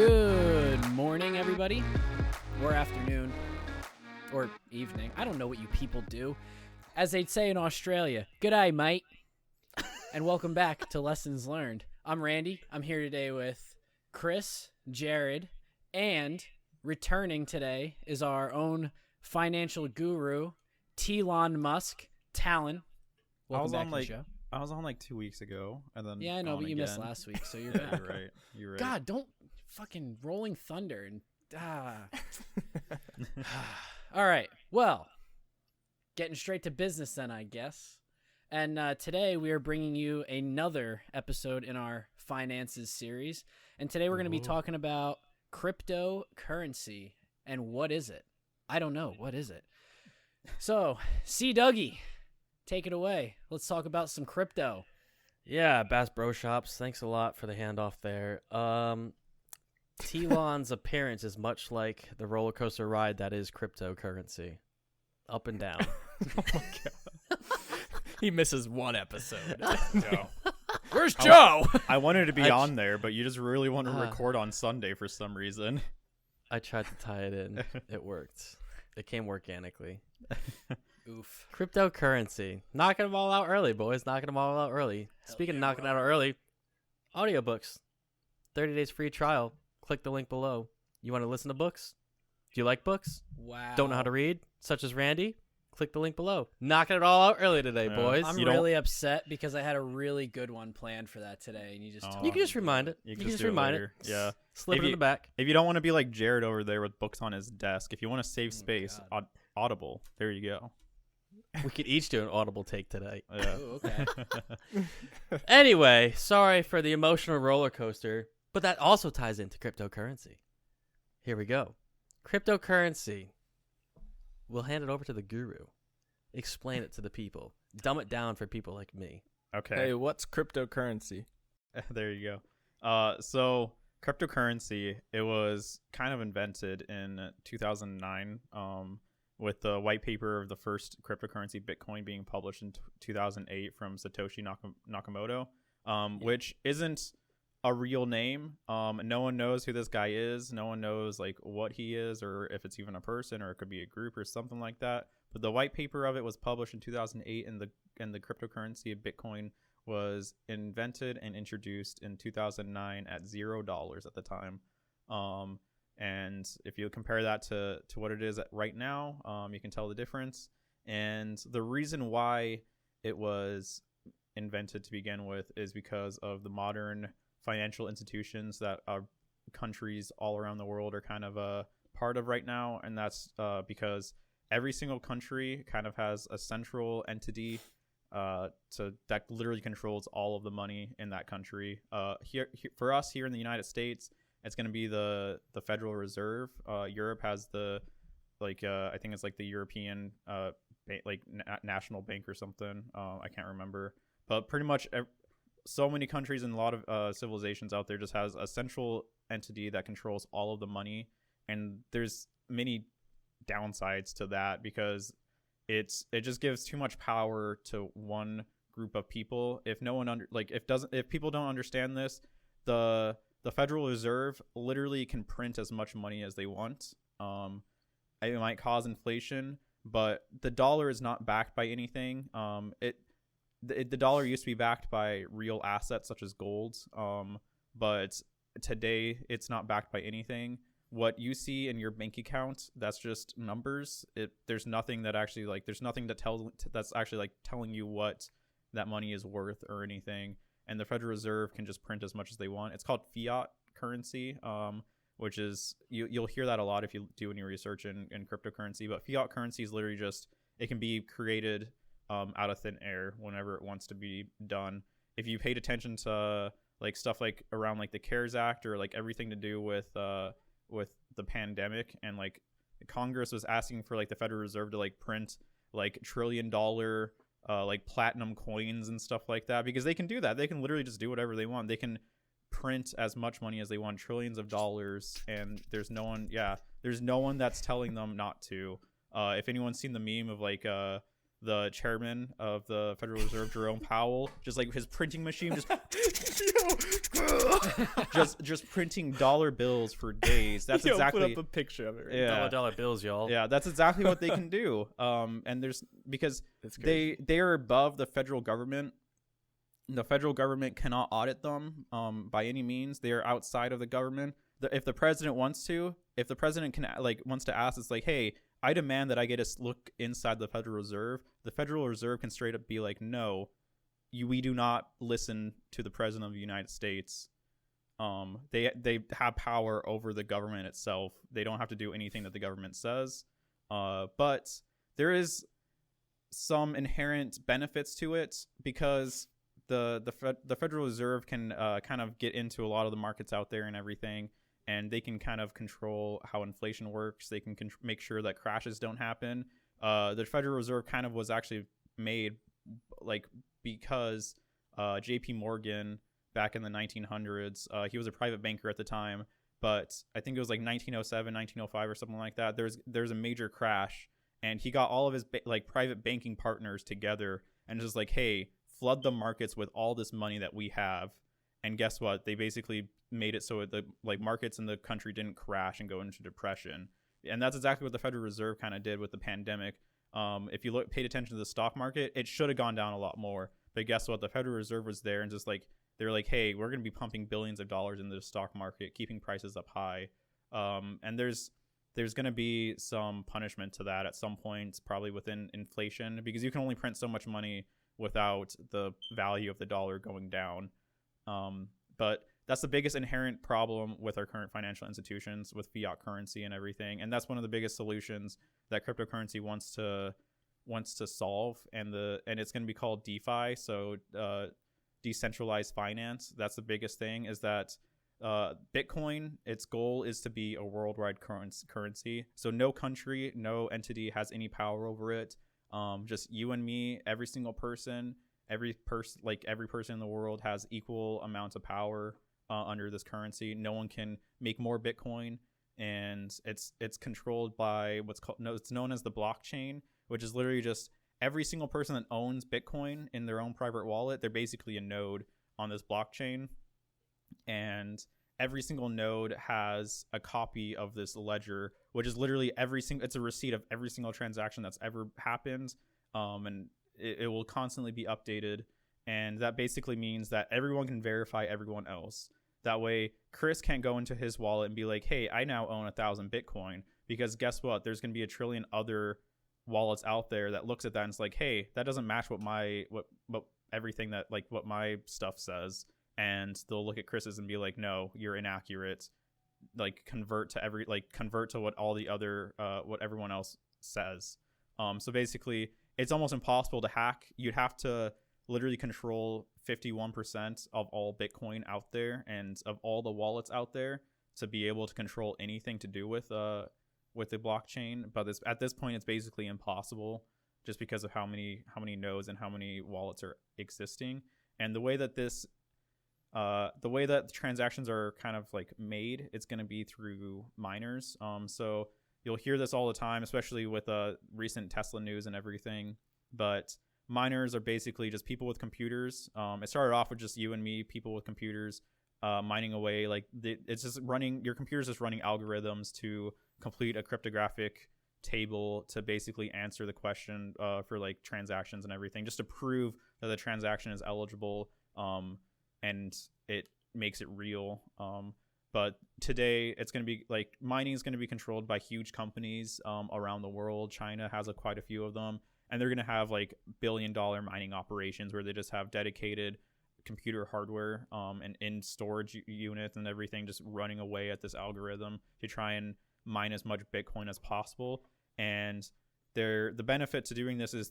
Good morning, everybody, or afternoon, or evening. I don't know what you people do. As they'd say in Australia, g'day, mate, and welcome back to Lessons Learned. I'm Randy. I'm here today with Chris, Jared, and returning today is our own financial guru, Elon Musk, Talon. Welcome back to the show. I was on like 2 weeks ago, and then Yeah, I know, but you missed last week, so you're back. You're right. God, don't fucking rolling thunder and All right. Well, getting straight to business then, I guess. And today we are bringing you another episode in our finances series. And today we're going to be talking about cryptocurrency. And what is it? I don't know. What is it? So, C. Dougie, take it away. Let's talk about some crypto. Yeah, Bass Bro Shops. Thanks a lot for the handoff there. Telon's appearance is much like the roller coaster ride that is cryptocurrency. Up and down. Oh my god. He misses one episode. Joe. Where's Joe? I wanted to be on there, but you just really want to record on Sunday for some reason. I tried to tie it in. It worked. It came organically. Oof. Cryptocurrency. Knocking them all out early, boys. Knocking them all out early. Speaking of knocking out early, audiobooks. 30 days free trial. Click the link below. You want to listen to books? Do you like books? Wow. Don't know how to read? Such as Randy? Click the link below. Knocking it all out early today, boys. I'm really upset because I had a really good one planned for that today, and you just You can just remind it. You can just remind it. Yeah. Slip it in the back. If you don't want to be like Jared over there with books on his desk, if you want to save space, Audible. There you go. We could each do an Audible take today. Yeah. Ooh, okay. Anyway, sorry for the emotional roller coaster, but that also ties into cryptocurrency. Here we go. Cryptocurrency. We'll hand it over to the guru. Explain it to the people. Dumb it down for people like me. Okay. Hey, what's cryptocurrency? There you go. So cryptocurrency, it was kind of invented in 2009 with the white paper of the first cryptocurrency, Bitcoin, being published in 2008 from Satoshi Nakamoto, which isn't a real name. No one knows who this guy is. No one knows like what he is, or if it's even a person, or it could be a group or something like that. But the white paper of it was published in 2008, and the cryptocurrency of Bitcoin was invented and introduced in 2009 at $0 at the time. And if you compare that to what it is right now, you can tell the difference. And the reason why it was invented to begin with is because of the modern financial institutions that countries all around the world are kind of a part of right now. And that's because every single country kind of has a central entity that literally controls all of the money in that country. Here for us here in the United States, it's going to be the Federal Reserve. Europe has I think it's like the European National Bank or something. I can't remember, but pretty much so many countries and a lot of civilizations out there just has a central entity that controls all of the money. And there's many downsides to that because it just gives too much power to one group of people. If no one if people don't understand this, the Federal Reserve literally can print as much money as they want. It might cause inflation, but the dollar is not backed by anything. The dollar used to be backed by real assets such as gold, but today it's not backed by anything. What you see in your bank account, that's just numbers. There's nothing that actually there's nothing that's actually telling you what that money is worth or anything. And the Federal Reserve can just print as much as they want. It's called fiat currency, which is you'll hear that a lot if you do any research in cryptocurrency. But fiat currency is literally just, it can be created out of thin air whenever it wants to be done. If you paid attention to stuff around the CARES Act or everything to do with the pandemic, and Congress was asking for the Federal Reserve to print $1 trillion platinum coins and stuff like that, because they can do that. They can literally just do whatever they want. They can print as much money as they want, trillions of dollars, and there's no one that's telling them not to. If anyone's seen the meme of the chairman of the Federal Reserve, Jerome Powell, just like his printing machine, just printing dollar bills for days. That's exactly. Put up a picture of it. Right? Yeah. Dollar bills, y'all. Yeah, that's exactly what they can do. And there's because they are above the federal government. The federal government cannot audit them by any means. They are outside of the government. If the president wants to, if the president wants to ask, it's like, hey, I demand that I get a look inside the Federal Reserve. The Federal Reserve can straight up be like, no, we do not listen to the president of the United States. They have power over the government itself. They don't have to do anything that the government says. But there is some inherent benefits to it because the Federal Reserve can kind of get into a lot of the markets out there and everything. And they can kind of control how inflation works. They can make sure that crashes don't happen. The Federal Reserve kind of was actually made because J.P. Morgan back in the 1900s, he was a private banker at the time, but I think it was like 1907, 1905 or something like that. There's a major crash, and he got all of his private banking partners together and just like, hey, flood the markets with all this money that we have. And guess what? They basically made it so the markets in the country didn't crash and go into depression. And that's exactly what the Federal Reserve kind of did with the pandemic. If you paid attention to the stock market, it should have gone down a lot more. But guess what? The Federal Reserve was there and just they're like, hey, we're going to be pumping billions of dollars into the stock market, keeping prices up high. And there's going to be some punishment to that at some point, probably within inflation, because you can only print so much money without the value of the dollar going down. But that's the biggest inherent problem with our current financial institutions with fiat currency and everything. And that's one of the biggest solutions that cryptocurrency wants to solve. And it's going to be called DeFi. So, decentralized finance. That's the biggest thing is that, Bitcoin, its goal is to be a worldwide currency. So no country, no entity has any power over it. Just you and me, every single person, every person in the world has equal amounts of power under this currency. No one can make more Bitcoin, and it's controlled by it's known as the blockchain, which is literally just every single person that owns Bitcoin in their own private wallet. They're basically a node on this blockchain, and every single node has a copy of this ledger, which is literally it's a receipt of every single transaction that's ever happened, and it will constantly be updated. And that basically means that everyone can verify everyone else. That way, Chris can't go into his wallet and be like, hey, I now own 1,000 Bitcoin, because guess what? There's going to be a trillion other wallets out there that looks at that and it's like, hey, that doesn't match what everything that what my stuff says. And they'll look at Chris's and be like, no, you're inaccurate. Convert to what all the other, what everyone else says. So basically, it's almost impossible to hack. You'd have to literally control 51% of all Bitcoin out there and of all the wallets out there to be able to control anything to do with the blockchain. But at this point, it's basically impossible just because of how many nodes and how many wallets are existing. And the way that the transactions are kind of made, it's going to be through miners. So you'll hear this all the time, especially with recent Tesla news and everything. But miners are basically just people with computers. It started off with just you and me, people with computers, mining away. It's just running. Your computer's just running algorithms to complete a cryptographic table to basically answer the question for transactions and everything, just to prove that the transaction is eligible. And it makes it real. But today it's going to be mining is going to be controlled by huge companies around the world. China has quite a few of them, and they're going to have billion-dollar mining operations where they just have dedicated computer hardware and in storage units and everything, just running away at this algorithm to try and mine as much Bitcoin as possible. And the benefit to doing this is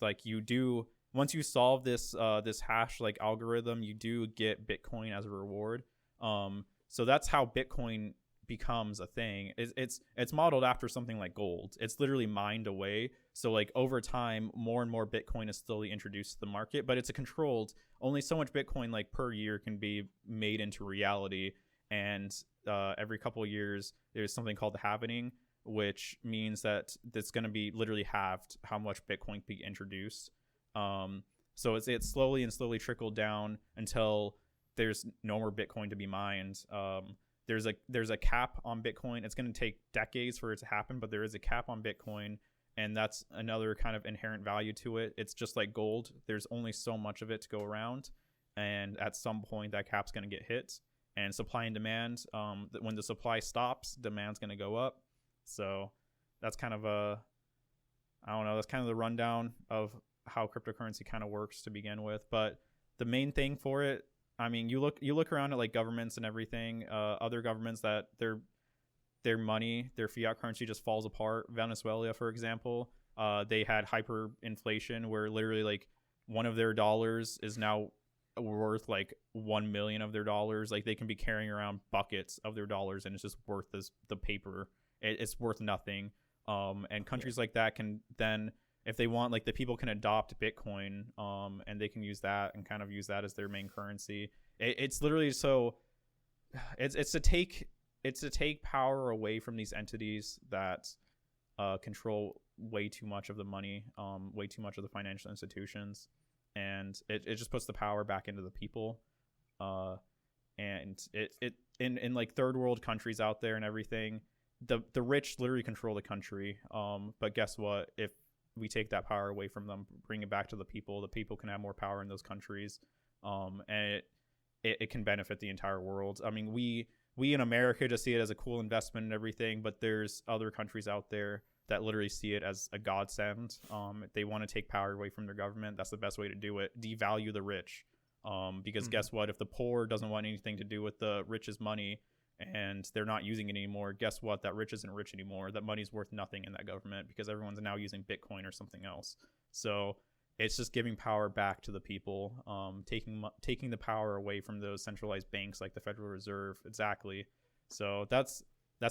once you solve this hash algorithm, you do get Bitcoin as a reward. So that's how Bitcoin becomes a thing. It's modeled after something like gold. It's literally mined away. So over time, more and more Bitcoin is slowly introduced to the market, but it's a controlled. Only so much Bitcoin per year can be made into reality. And every couple of years, there's something called the halvening, which means that it's going to be literally halved how much Bitcoin can be introduced. So it's slowly and slowly trickled down until there's no more Bitcoin to be mined. There's a cap on Bitcoin. It's going to take decades for it to happen, but there is a cap on Bitcoin, and that's another kind of inherent value to it. It's just like gold. There's only so much of it to go around, and at some point that cap's going to get hit. And supply and demand, when the supply stops, demand's going to go up. So that's kind of that's kind of the rundown of how cryptocurrency kind of works to begin with. But the main thing for it, I mean, you look around at like governments and everything, other governments that their money, their fiat currency just falls apart. Venezuela, for example, they had hyperinflation where literally like one of their dollars is now worth like 1 million of their dollars. Like they can be carrying around buckets of their dollars and it's just worth the paper. It's worth nothing. And countries like that can then, if they want, like the people can adopt Bitcoin, and they can use that and kind of use that as their main currency. It's literally so it's to take power away from these entities that control way too much of the money, way too much of the financial institutions, and it just puts the power back into the people. And it in like third world countries out there and everything, the rich literally control the country. But guess what? If we take that power away from them, bring it back to the people can have more power in those countries. And it can benefit the entire world. I mean, we in America just see it as a cool investment and everything, but there's other countries out there that literally see it as a godsend. They want to take power away from their government. That's the best way to do it. Devalue the rich. Because guess what? If the poor doesn't want anything to do with the rich's money and they're not using it anymore, guess what? That rich isn't rich anymore. That money's worth nothing in that government because everyone's now using Bitcoin or something else. So it's just giving power back to the people, taking the power away from those centralized banks like the Federal Reserve. Exactly. So that's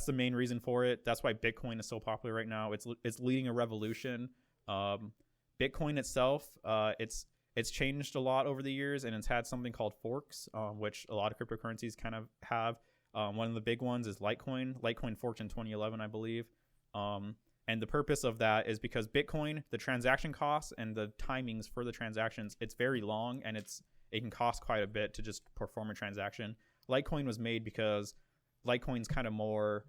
the main reason for it. That's why Bitcoin is so popular right now. It's leading a revolution. Bitcoin itself, it's changed a lot over the years, and it's had something called forks, which a lot of cryptocurrencies kind of have. One of the big ones is Litecoin. Litecoin forked in 2011, I believe. And the purpose of that is because Bitcoin, the transaction costs and the timings for the transactions, it's very long, and it can cost quite a bit to just perform a transaction. Litecoin was made because Litecoin's kind of more,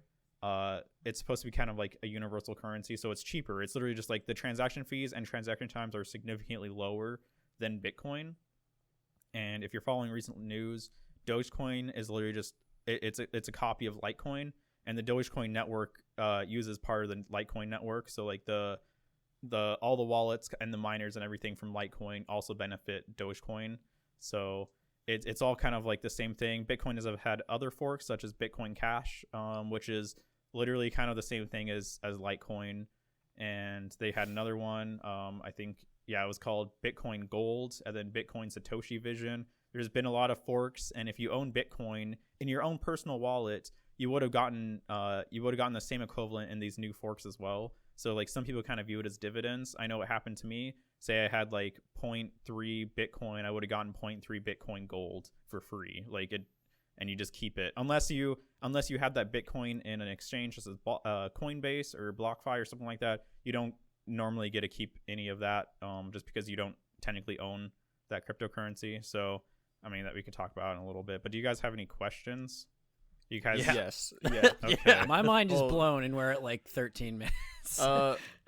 it's supposed to be kind of like a universal currency, so it's cheaper. It's literally just like the transaction fees and transaction times are significantly lower than Bitcoin. And if you're following recent news, Dogecoin is literally just it's a copy of Litecoin, and the Dogecoin network uses part of the Litecoin network. So like the all the wallets and the miners and everything from Litecoin also benefit Dogecoin. So it's all kind of like the same thing. Bitcoin has had other forks such as Bitcoin Cash, which is literally kind of the same thing as Litecoin. And they had another one, I think, yeah, it was called Bitcoin Gold, and then Bitcoin Satoshi Vision. There's been a lot of forks, and if you own Bitcoin in your own personal wallet, you would have gotten the same equivalent in these new forks as well. So like some people kind of view it as dividends. I know what happened to me. Say I had like 0.3 Bitcoin, I would have gotten 0.3 Bitcoin Gold for free. Like it, and you just keep it unless you have that Bitcoin in an exchange such as Coinbase or BlockFi or something like that. You don't normally get to keep any of that, just because you don't technically own that cryptocurrency. So I mean, that we could talk about in a little bit. But do you guys have any questions? You guys? Yeah. Yes. Yeah. Okay. Yeah, my mind is blown, and we're at like 13 minutes.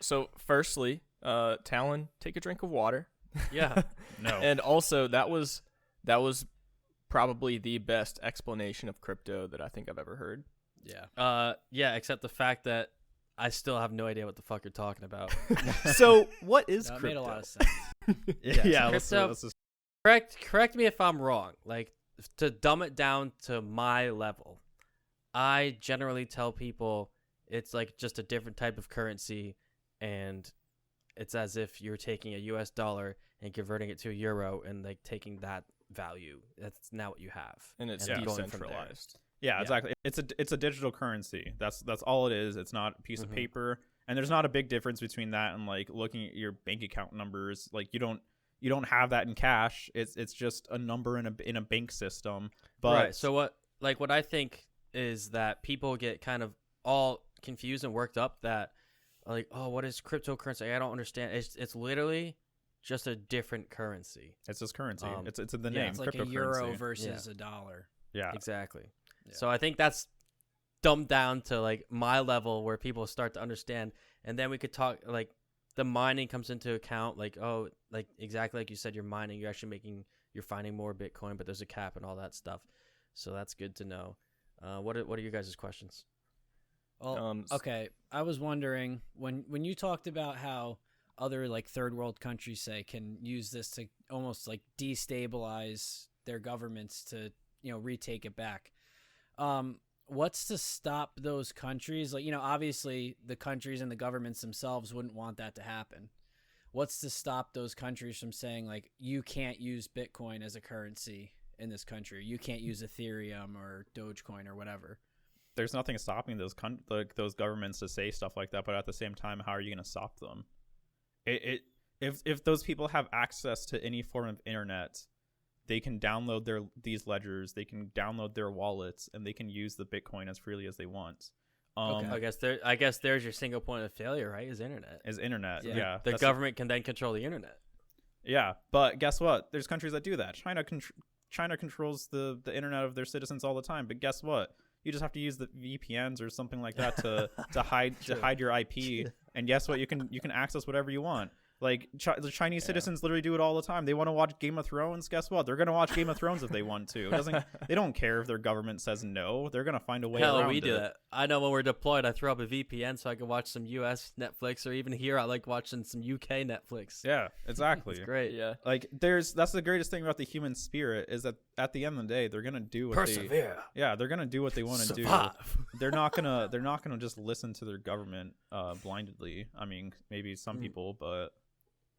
So firstly, Talon, take a drink of water. Yeah. No. And also, that was probably the best explanation of crypto that I think I've ever heard. Yeah. Yeah, except the fact that I still have no idea what the fuck you're talking about. So what is That crypto? made a lot of sense. Yeah. Crypto- Let's just Correct me if I'm wrong. Like, to dumb it down to my level, I generally tell people it's like just a different type of currency, and it's as if you're taking a US dollar and converting it to a euro and like taking that value. That's now what you have. And it's going from there. decentralized. Yeah, exactly. It's a digital currency. That's all it is. It's not a piece of paper, and there's not a big difference between that and like looking at your bank account numbers. Like you don't have that in cash. It's just a number in a bank system. But Right. So what I think is that people get kind of all confused and worked up that like, oh, what is cryptocurrency? I don't understand. It's literally just a different currency. It's just currency. Um, It's in the yeah, name. It's like a cryptocurrency. euro versus a dollar. Yeah. Exactly. Yeah. So I think that's dumbed down to like my level where people start to understand, and then we could talk like the mining comes into account. Like like exactly like you said, you're mining. You're finding more Bitcoin, but there's a cap and all that stuff. So that's good to know. What are your guys' questions? Well, okay. I was wondering when you talked about how other like third world countries say can use this to almost like destabilize their governments to retake it back. What's to stop those countries? Like obviously the countries and the governments themselves wouldn't want that to happen. What's to stop those countries from saying like you can't use Bitcoin as a currency in this country? You can't use Ethereum or Dogecoin or whatever. There's nothing stopping those those governments to say stuff like that, but at the same time, how are you going to stop them? If those people have access to any form of internet, they can download these ledgers, they can download their wallets, and they can use the Bitcoin as freely as they want. Okay. I guess there's your single point of failure, right? Is internet. Yeah. The government can then control the internet. Yeah, but guess what? There's countries that do that. China controls the internet of their citizens all the time. But guess what? You just have to use the VPNs or something like that to hide your IP. And guess what? You can access whatever you want. Like the Chinese citizens literally do it all the time. They want to watch Game of Thrones. Guess what? They're gonna watch Game of Thrones if they want to. They don't care if their government says no. They're gonna find a way around it. Hell, we do that. I know when we're deployed, I throw up a VPN so I can watch some US Netflix, or even here I like watching some UK Netflix. Yeah, exactly. It's great. Yeah. Like that's the greatest thing about the human spirit is that at the end of the day they're gonna do what Persevere. they're gonna do what they want to do. Survive. They're not gonna just listen to their government blindly. I mean, maybe some people, but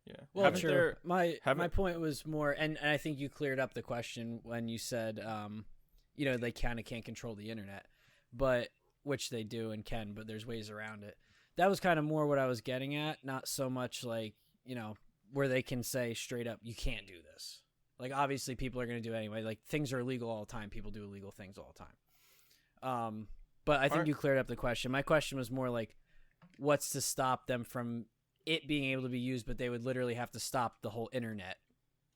Yeah. Well, Haven't true. there- My haven't- point was more, and I think you cleared up the question when you said, they kind of can't control the internet, but which they do and can, but there's ways around it. That was kind of more what I was getting at, not so much like where they can say straight up, you can't do this. Like obviously people are going to do it anyway. Like things are illegal all the time. People do illegal things all the time. But I think you cleared up the question. My question was more like, what's to stop them from it being able to be used, but they would literally have to stop the whole internet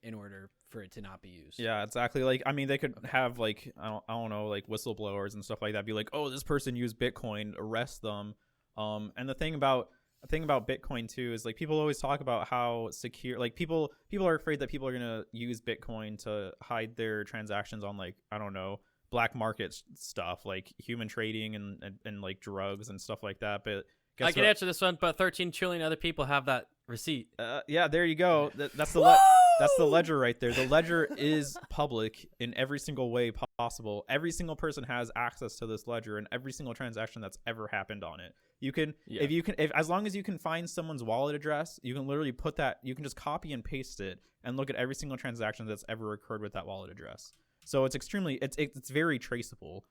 in order for it to not be used. yeah, exactly. Like, I mean, they could have like I don't know, like whistleblowers and stuff like that. Be like, oh, this person used Bitcoin, arrest them. And the thing about Bitcoin too is like people always talk about how secure. Like people are afraid that people are gonna use Bitcoin to hide their transactions on like I don't know black market stuff like human trading and like drugs and stuff like that. But I can answer this one, but 13 trillion other people have that receipt. Yeah, there you go. That's the ledger right there. The ledger is public in every single way possible. Every single person has access to this ledger and every single transaction that's ever happened on it. You can, if as long as you can find someone's wallet address, you can literally put that. You can just copy and paste it and look at every single transaction that's ever occurred with that wallet address. So it's it's very traceable.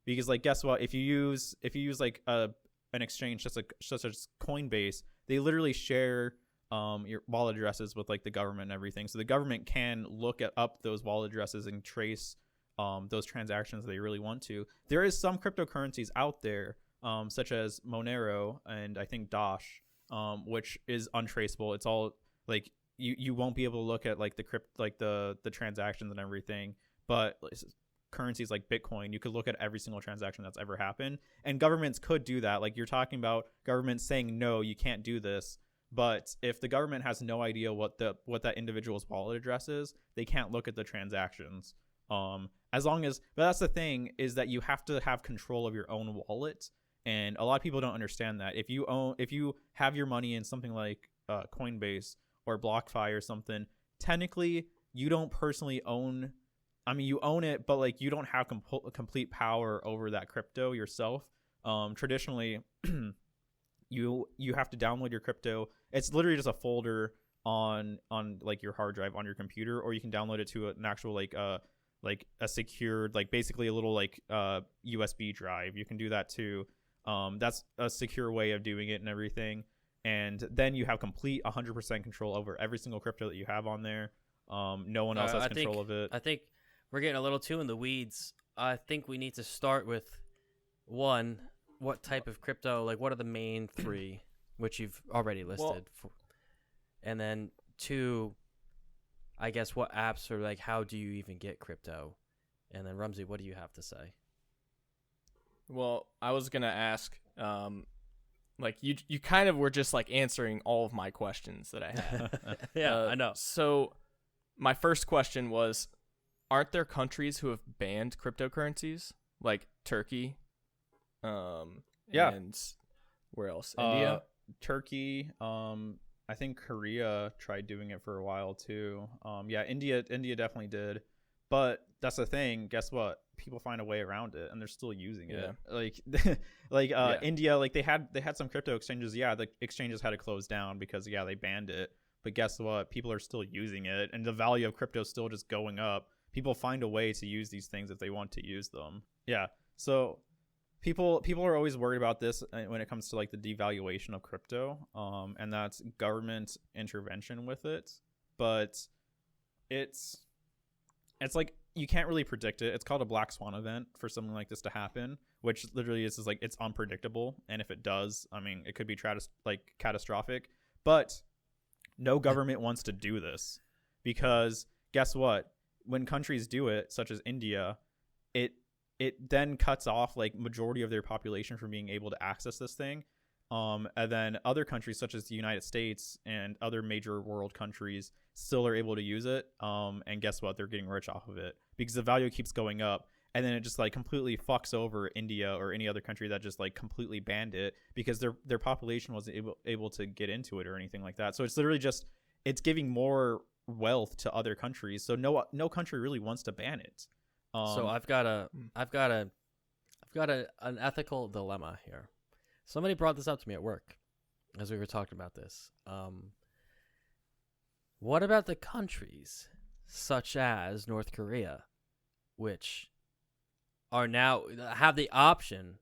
Because like guess what? If you use like an exchange such as Coinbase, they literally share your wallet addresses with like the government and everything. So the government can look up those wallet addresses and trace those transactions they really want to. There is some cryptocurrencies out there, such as Monero and I think Dash, which is untraceable. It's all like you won't be able to look at like the transactions and everything, but currencies like Bitcoin, you could look at every single transaction that's ever happened, and governments could do that. Like you're talking about governments saying no, you can't do this, but if the government has no idea what that individual's wallet address is, they can't look at the transactions. But that's the thing, is that you have to have control of your own wallet, and a lot of people don't understand that. If you have your money in something like Coinbase or BlockFi or something, technically you don't personally own. I mean, you own it, but like you don't have complete power over that crypto yourself. Traditionally, you have to download your crypto. It's literally just a folder on like your hard drive on your computer, or you can download it to an actual like a secured, like basically a little like USB drive. You can do that too. That's a secure way of doing it and everything. And then you have complete 100% control over every single crypto that you have on there. No one else has control of it. I think we're getting a little too in the weeds. I think we need to start with one, what type of crypto, like what are the main three, which you've already listed. And then to, I guess, what apps or like how do you even get crypto? And then Rumsey, what do you have to say? Well, I was gonna ask, like you kind of were just like answering all of my questions that I had. Yeah, I know. So my first question was, aren't there countries who have banned cryptocurrencies, like Turkey? Yeah. And where else? India. Turkey. I think Korea tried doing it for a while too. Yeah, India definitely did. But that's the thing. Guess what? People find a way around it, and they're still using it. Like, India, like they had some crypto exchanges. Yeah, the exchanges had to close down because they banned it. But guess what? People are still using it, and the value of crypto is still just going up. People find a way to use these things if they want to use them. Yeah. So people are always worried about this when it comes to like the devaluation of crypto, and that's government intervention with it. But it's like you can't really predict it. It's called a black swan event for something like this to happen, which literally is like it's unpredictable. And if it does, I mean, it could be catastrophic. But no government wants to do this because guess what? When countries do it, such as India, it then cuts off like majority of their population from being able to access this thing. And then other countries such as the United States and other major world countries still are able to use it. And guess what? They're getting rich off of it because the value keeps going up. And then it just like completely fucks over India or any other country that just like completely banned it because their population wasn't able to get into it or anything like that. So it's literally just it's giving more wealth to other countries. So no country really wants to ban it. So I've got an ethical dilemma here. Somebody brought this up to me at work as we were talking about this. What about the countries such as North Korea, which are now have the option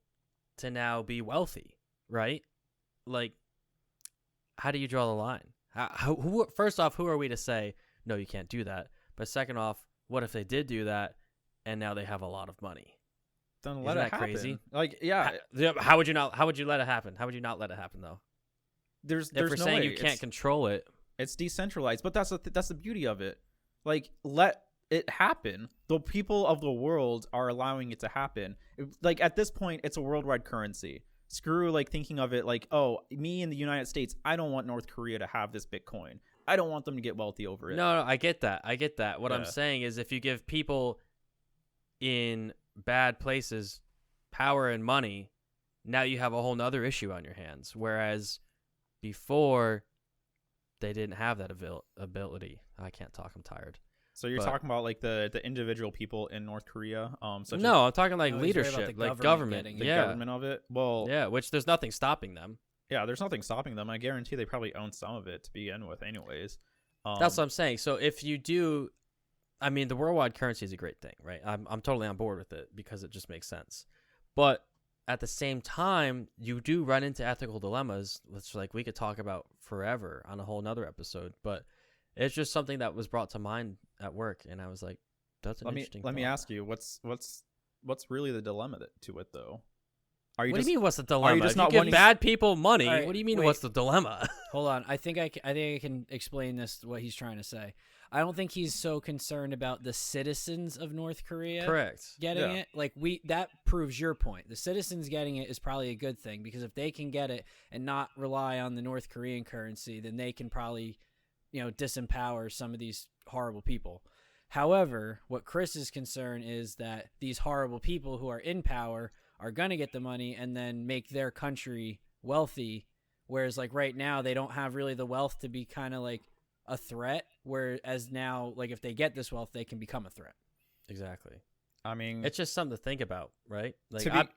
to now be wealthy, right? Like, how do you draw the line? First off, who are we to say, no, you can't do that? But second off, what if they did do that and now they have a lot of money? Then let Isn't it that happen. crazy? Like, yeah. How would you let it happen? How would you not let it happen though? There's If we're no saying way. you can't control it. It's decentralized, but that's the beauty of it. Like, let it happen. The people of the world are allowing it to happen. Like, at this point, it's a worldwide currency. Screw like thinking of it like, oh, me in the United States, I don't want North Korea to have this Bitcoin. I don't want them to get wealthy over it. No, I get that. What I'm saying is if you give people in bad places power and money, now you have a whole nother issue on your hands. Whereas before, they didn't have that ability. I can't talk. I'm tired. So you're talking about like the individual people in North Korea? I'm talking like No, he's worried about leadership, the like government government. getting the it. government of it. Well, Yeah, which there's nothing stopping them. yeah, there's nothing stopping them. I guarantee they probably own some of it to begin with, anyways. That's what I'm saying. So if you do, I mean, the worldwide currency is a great thing, right? I'm totally on board with it because it just makes sense. But at the same time, you do run into ethical dilemmas, which like we could talk about forever on a whole nother episode. But it's just something that was brought to mind at work, and I was like, "That's an interesting." Let me thought. ask you, what's really the dilemma to it though? What do you mean? What's the dilemma? just If not you give wanting- bad people money, All right, what do you mean? wait. What's the dilemma? Hold on. I think I can explain this, what he's trying to say. I don't think he's so concerned about the citizens of North Korea Correct. getting Yeah. it. Like that proves your point. The citizens getting it is probably a good thing because if they can get it and not rely on the North Korean currency, then they can probably, disempower some of these horrible people. However, what Chris's concern is that these horrible people who are in power are going to get the money and then make their country wealthy, whereas like right now they don't have really the wealth to be kind of like a threat, whereas now like if they get this wealth they can become a threat. Exactly. I mean, It's just something to think about, right? Like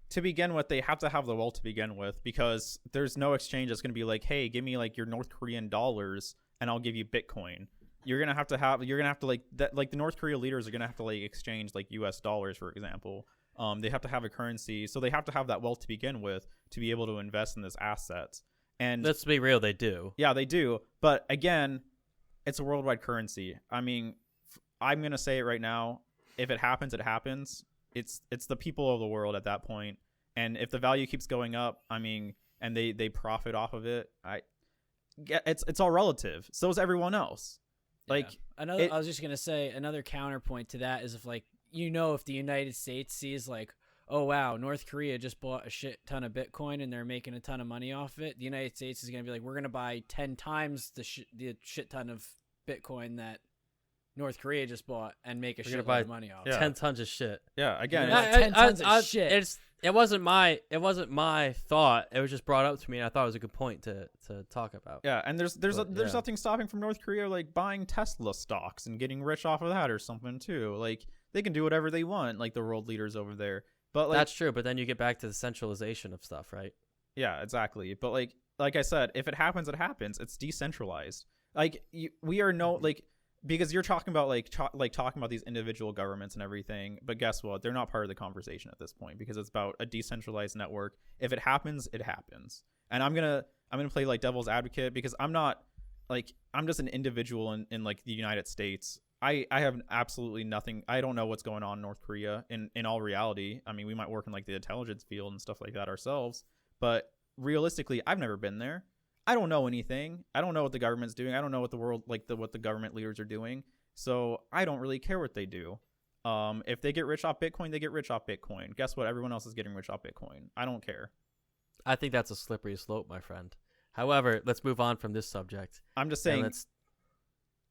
to begin with, they have to have the wealth to begin with because there's no exchange that's going to be like, hey, give me like your North Korean dollars and I'll give you Bitcoin. You're gonna have to like that. Like the North Korea leaders are gonna have to like exchange like U.S. dollars, for example. They have to have a currency, so they have to have that wealth to begin with to be able to invest in this asset. And let's be real, they do. yeah, they do. But again, it's a worldwide currency. I mean, I'm gonna say it right now. If it happens, it happens. It's the people of the world at that point. And if the value keeps going up, I mean, and they profit off of it, it's all relative. So is everyone else. Like another, I was just gonna say another counterpoint to that is if like if the United States sees like, oh wow, North Korea just bought a shit ton of Bitcoin and they're making a ton of money off it, the United States is gonna be like, we're gonna buy 10 times the shit ton of Bitcoin that North Korea just bought and make a shit ton of money off. 10 tons of shit. Yeah, again, 10 tons of shit. It wasn't my thought. It was just brought up to me, and I thought it was a good point to talk about. Yeah, and there's nothing stopping from North Korea like buying Tesla stocks and getting rich off of that or something too. Like they can do whatever they want, like the world leaders over there. But like, that's true. But then you get back to the centralization of stuff, right? Yeah, exactly. But like I said, if it happens, it happens. It's decentralized. Like we are because you're talking about talking about these individual governments and everything, but guess what? They're not part of the conversation at this point because it's about a decentralized network. If it happens, it happens. And I'm gonna play like devil's advocate because I'm just an individual in like the United States. I have absolutely nothing. I don't know what's going on in North Korea in all reality. I mean, we might work in like the intelligence field and stuff like that ourselves, but realistically, I've never been there. I don't know anything. I don't know what the government's doing. I don't know what the world what the government leaders are doing. So I don't really care what they do. If they get rich off Bitcoin, they get rich off Bitcoin. Guess what? Everyone else is getting rich off Bitcoin. I don't care. I think that's a slippery slope, my friend. However, let's move on from this subject. I'm just saying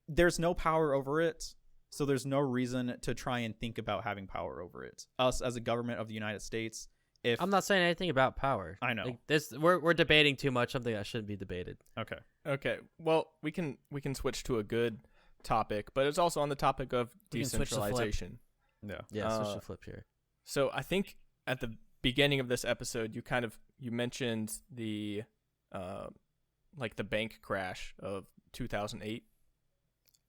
there's no power over it. So there's no reason to try and think about having power over it. Us as a government of the United States. I'm not saying anything about power. I know. Like we're debating too much, something that shouldn't be debated. Okay. Well, we can switch to a good topic, but it's also on the topic of decentralization. Yeah, switch the flip here. So I think at the beginning of this episode, you mentioned the like the bank crash of 2008.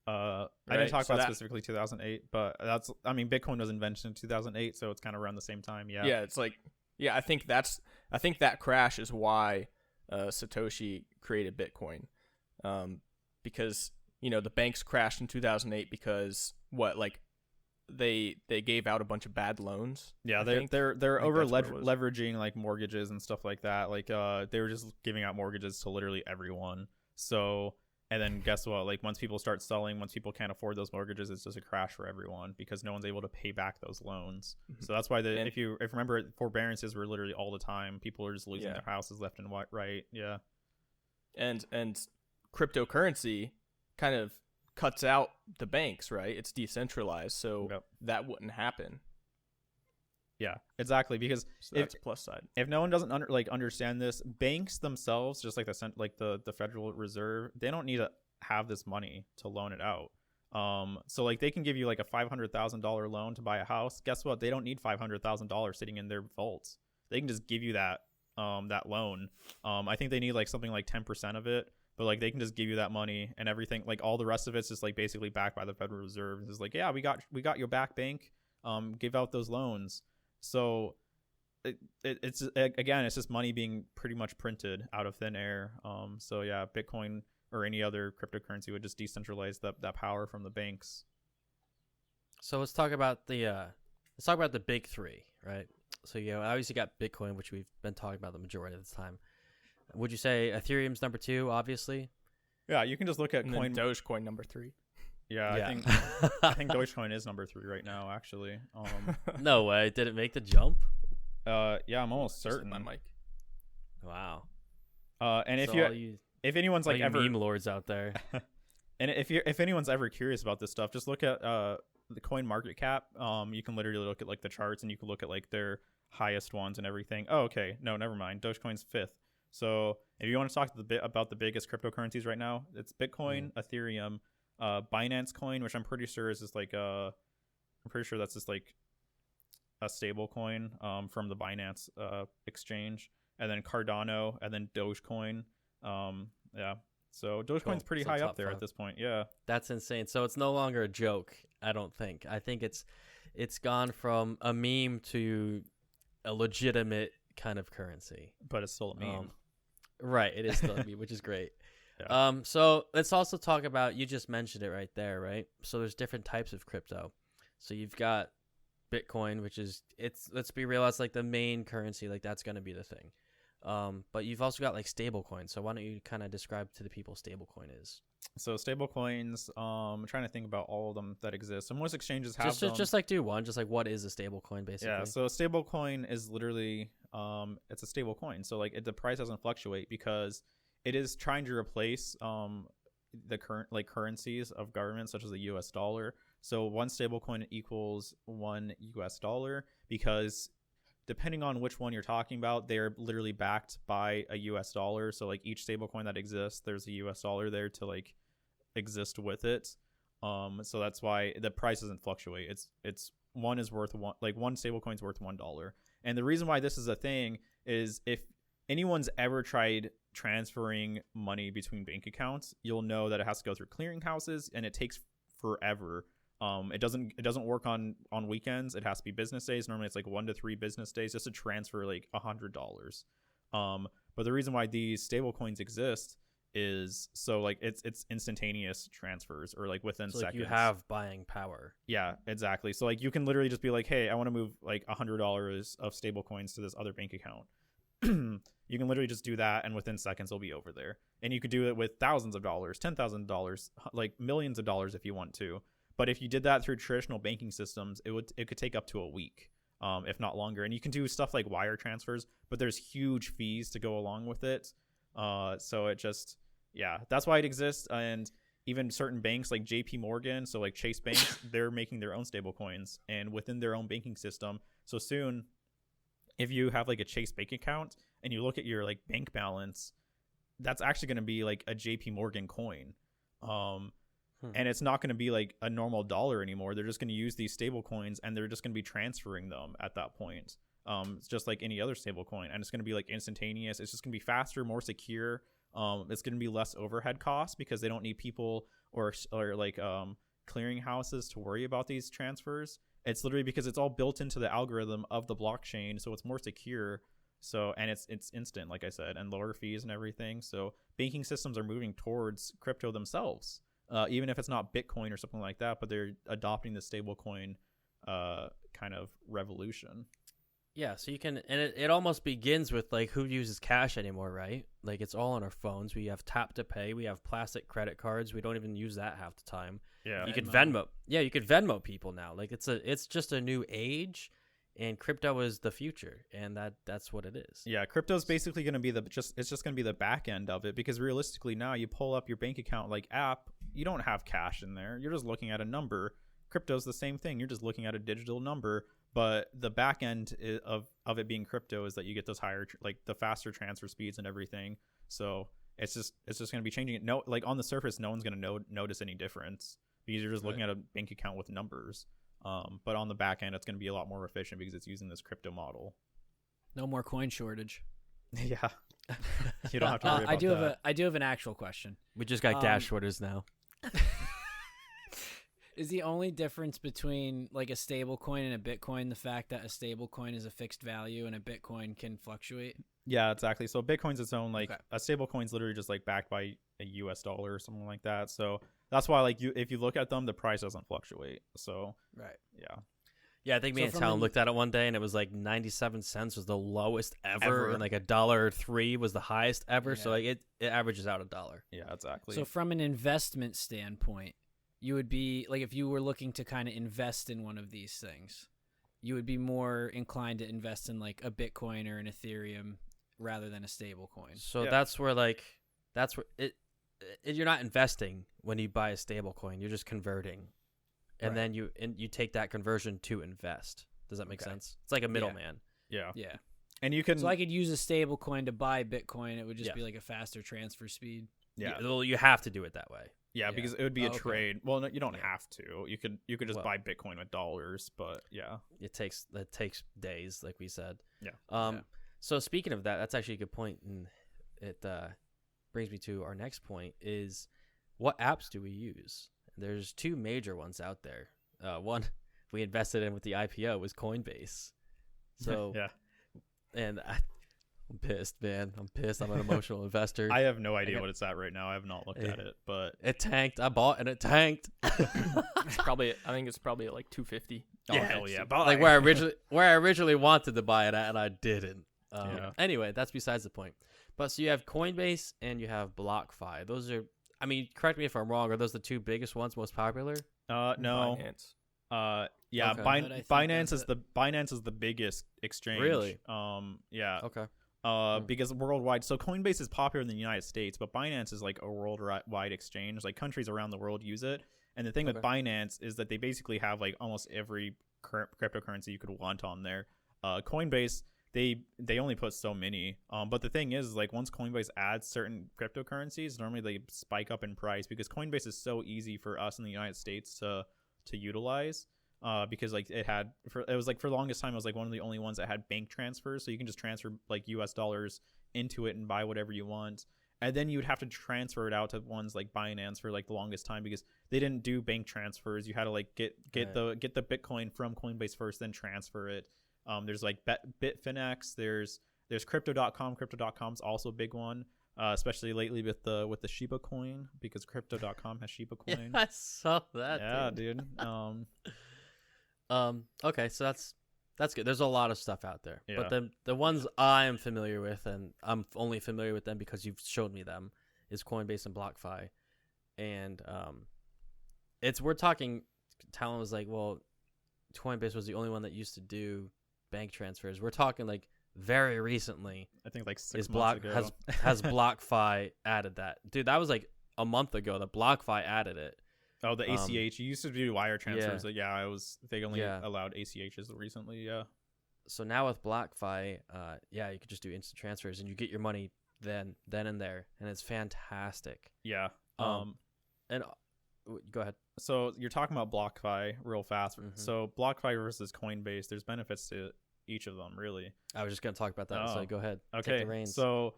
I didn't talk about specifically 2008, but Bitcoin was invented in 2008, so it's kind of around the same time. Yeah. Yeah, it's like, I think that crash is why Satoshi created Bitcoin, because the banks crashed in 2008 because they gave out a bunch of bad loans. Yeah, they're over leveraging like mortgages and stuff like that. Like they were just giving out mortgages to literally everyone. So. And then guess what? Like once people start selling, once people can't afford those mortgages, it's just a crash for everyone because no one's able to pay back those loans. Mm-hmm. So that's why if you remember, forbearances were literally all the time. People are just losing their houses left and right. Yeah. And cryptocurrency kind of cuts out the banks, right? It's decentralized, so that wouldn't happen. Yeah, exactly. Because that's a plus side. If no one doesn't understand this, banks themselves, just like the Federal Reserve, they don't need to have this money to loan it out. So like they can give you like a $500,000 loan to buy a house. Guess what? They don't need $500,000 sitting in their vaults. They can just give you that loan. I think they need like something like 10% of it, but like they can just give you that money and everything. Like all the rest of it's just like basically backed by the Federal Reserve. It's like, yeah, we got your back, bank. Give out those loans. So it's again, it's just money being pretty much printed out of thin air. So yeah, Bitcoin or any other cryptocurrency would just decentralize that power from the banks. So let's talk about the big three, right? So obviously got Bitcoin, which we've been talking about the majority of the time. Would you say Ethereum's number 2, obviously? Yeah, you can just look at Dogecoin number 3. Yeah. I think Dogecoin is number 3 right now, actually. No way. Did it make the jump? Yeah, I'm almost certain. My mic. Wow. And if anyone's like ever meme lords out there, and if anyone's ever curious about this stuff, just look at the coin market cap. You can literally look at like the charts, and you can look at like their highest ones and everything. Oh, okay. No, never mind. Dogecoin's 5th. So if you want to talk about the biggest cryptocurrencies right now, it's Bitcoin, Ethereum. Binance Coin, which I'm pretty sure is just like I'm pretty sure that's just like a stable coin from the Binance exchange, and then Cardano, and then Dogecoin. Yeah, so Dogecoin's pretty high up there at this point. Yeah, that's insane. So it's no longer a joke. I don't think. I think it's gone from a meme to a legitimate kind of currency. But it's still a meme. Right, it is still a meme, which is great. Yeah. So let's also talk about, you just mentioned it right there, right? So there's different types of crypto. So you've got Bitcoin, which is, let's be real, it's like the main currency, like that's going to be the thing. But you've also got like stable coins. So why don't you kind of describe to the people stable coin is? So stable coins, I'm trying to think about all of them that exist. So most exchanges have them. Just like do one. Just like what is a stable coin basically? Yeah, so a stable coin is literally it's a stable coin. So like the price doesn't fluctuate because it is trying to replace the current like currencies of governments such as the US dollar. So one stable coin equals $1 US because depending on which one you're talking about, they're literally backed by a US dollar. So like each stable coin that exists, there's a US dollar there to like exist with it. So that's why the price doesn't fluctuate. It's one is worth one stable coin's worth $1. And the reason why this is a thing is if anyone's ever tried transferring money between bank accounts, you'll know that it has to go through clearinghouses and it takes forever. It doesn't work on weekends. It has to be business days. Normally it's like 1 to 3 business days just to transfer like $100. But the reason why these stable coins exist is so like it's instantaneous transfers or like within So like seconds. you have buying power. Yeah, exactly. So like you can literally just be like, hey, I want to move like $100 of stable coins to this other bank account. You can literally just do that and within seconds it'll be over there. And you could do it with thousands of dollars, $10,000, like millions of dollars if you want to. But if you did that through traditional banking systems, it could take up to a week, if not longer. And you can do stuff like wire transfers, but there's huge fees to go along with it. So it just, yeah, that's why it exists. And even certain banks like JP Morgan, so like Chase Bank, they're making their own stable coins and within their own banking system. So soon, if you have like a Chase bank account and you look at your like bank balance, that's actually going to be like a JP Morgan coin. And it's not going to be like a normal dollar anymore. They're just going to use these stable coins and they're just going to be transferring them at that point. It's just like any other stable coin, and it's going to be like instantaneous. It's just going to be faster, more secure. It's going to be less overhead costs because they don't need people or like clearing houses to worry about these transfers. It's literally because it's all built into the algorithm of the blockchain, so it's more secure. So, and it's instant, like I said, and lower fees and everything. So banking systems are moving towards crypto themselves. Even if it's not Bitcoin or something like that, but they're adopting the stablecoin kind of revolution. Yeah, so you can, and it almost begins with like who uses cash anymore, right? Like it's all on our phones. We have tap to pay. We have plastic credit cards. We don't even use that half the time. Yeah, you could Venmo. Yeah, you could Venmo people now. Like it's just a new age, and crypto is the future, and that's what it is. Yeah, crypto's basically going to be it's just going to be the back end of it, because realistically now you pull up your bank account like app, you don't have cash in there. You're just looking at a number. Crypto's the same thing. You're just looking at a digital number, but the back end of it being crypto is that you get those higher, like the faster transfer speeds and everything. So it's just going to be changing it. No, like on the surface, no one's going to notice any difference because you're just looking at a bank account with numbers. But on the back end, it's going to be a lot more efficient because it's using this crypto model. No more coin shortage. Yeah, you don't have to worry about that. I do have an actual question. We just got gas shortages now. Is the only difference between like a stable coin and a Bitcoin the fact that a stable coin is a fixed value and a Bitcoin can fluctuate? Yeah, exactly. So Bitcoin's its own, like Okay. a stable coin's literally just like backed by a US dollar or something like that. So that's why like if you look at them, the price doesn't fluctuate. So Right. yeah. Yeah, I think me So and from Talon an- looked at it one day, and it was like 97 cents was the lowest ever, Ever. and like $1.03 was the highest ever. So Yeah. like it averages out $1. Yeah, exactly. So from an investment standpoint, you would be like, if you were looking to kind of invest in one of these things, you would be more inclined to invest in like a Bitcoin or an Ethereum rather than a stable coin. So Yeah. that's where you're not investing when you buy a stable coin. You're just converting, and Right. then you take that conversion to invest. Does that make Okay. sense? It's like a middleman. yeah. Yeah. And you can So I could use a stable coin to buy Bitcoin. It would just Yeah. be like a faster transfer speed. yeah. Well, you have to do it that way. Yeah, Yeah. because it would be Oh, a okay. trade. Well, no, you don't Yeah. have to. You could just Well- buy Bitcoin with dollars, but yeah. It takes days, like we said. Yeah. Yeah. So speaking of that, that's actually a good point, and it brings me to our next point: is what apps do we use? There's two major ones out there. One we invested in with the IPO was Coinbase. So yeah. and I'm pissed, man. I'm pissed. I'm an emotional investor. I have no idea got- what it's at right now. I have not looked at it, but It tanked. I bought and it tanked. It's probably, I think it's probably at like 250. oh Yeah, hell it's yeah. like where I originally wanted to buy it at, and I didn't. Yeah. Anyway, that's besides the point. But so you have Coinbase and you have BlockFi. Those are, I mean, correct me if I'm wrong. Are those the two biggest ones, most popular? No. Binance. Yeah, Okay. But I think Binance is the biggest exchange. Really? Yeah. Okay. Because worldwide, so Coinbase is popular in the United States, but Binance is like a worldwide exchange. Like countries around the world use it. And the thing with Okay. Binance is that they basically have like almost every cryptocurrency you could want on there. Coinbase, they only put so many. But the thing is, like once Coinbase adds certain cryptocurrencies, normally they spike up in price because Coinbase is so easy for us in the United States to utilize. Because like it was like for the longest time it was like one of the only ones that had bank transfers, so you can just transfer like US dollars into it and buy whatever you want. And then you would have to transfer it out to ones like Binance for like the longest time because they didn't do bank transfers. You had to like get the Bitcoin from Coinbase first, then transfer it. There's like Bitfinex, there's Crypto.com. Crypto.com's also a big one, especially lately with the Shiba coin because Crypto.com has Shiba Yeah, coin. I saw that. Yeah, dude. dude. Okay, so that's good. There's a lot of stuff out there, Yeah. but the ones I am familiar with, and I'm only familiar with them because you've showed me them, is Coinbase and BlockFi, and we're talking. Talon was like, well, Coinbase was the only one that used to do bank transfers. We're talking like very recently. I think like 6 Is months ago. has BlockFi added that? Dude, that was like a month ago that BlockFi added it. Oh, the ACH. You used to do wire transfers. yeah. But they only Yeah. allowed ACHs recently. Yeah. So now with BlockFi, you could just do instant transfers and you get your money then and there, and it's fantastic. Yeah. And go ahead. So you're talking about BlockFi real fast. Mhm. So BlockFi versus Coinbase, there's benefits to each of them, really. I was just gonna talk about that. So Oh, go ahead. Take Okay. the reins. So